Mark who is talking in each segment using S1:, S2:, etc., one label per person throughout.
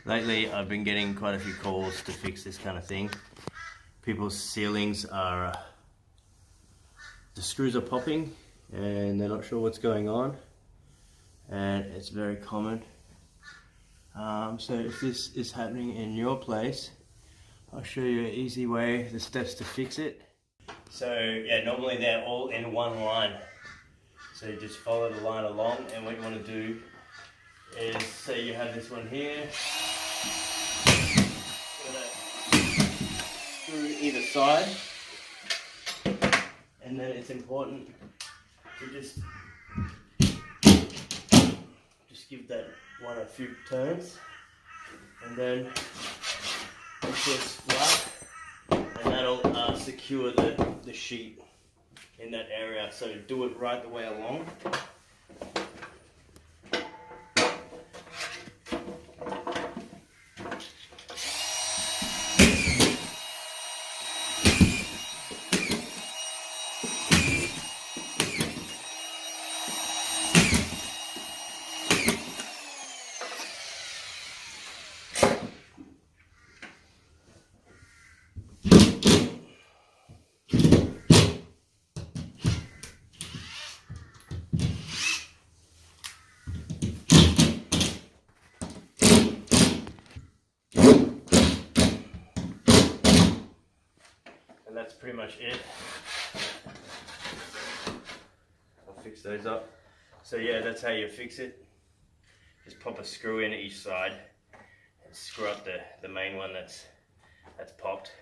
S1: Lately, I've been getting quite a few calls to fix this kind of thing. People's ceilings are, the screws are popping and they're not sure what's going on, and it's very common. So if this is happening in your place, I'll show you an easy way, the steps to fix it. So yeah, normally they're all in one line. So you just follow the line along, and what you want to do is, say you have this one here, screw either side, and then it's important to just give that one a few turns, and then it's just flat, and that'll secure the sheet in that area. So do it right the way along. And that's pretty much it. I'll fix those up. So yeah, that's how you fix it. Just pop a screw in each side and screw up the main one that's popped.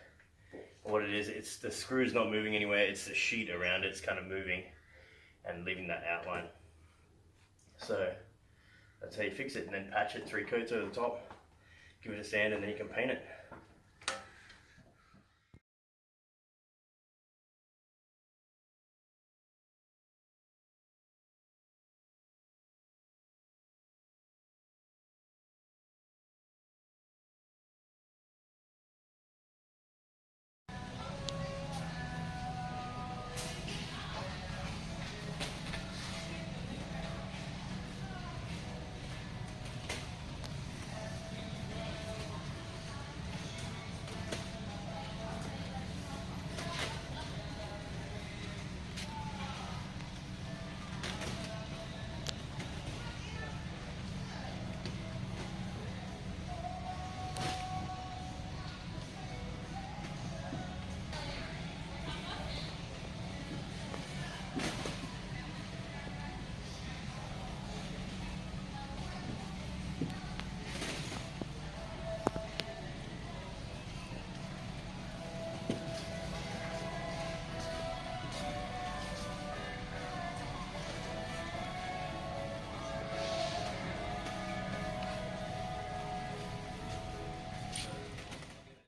S1: What it is, it's the screw's not moving anywhere, it's the sheet around it's kind of moving and leaving that outline. So that's how you fix it, and then patch it 3 coats over the top, give it a sand, and then you can paint it.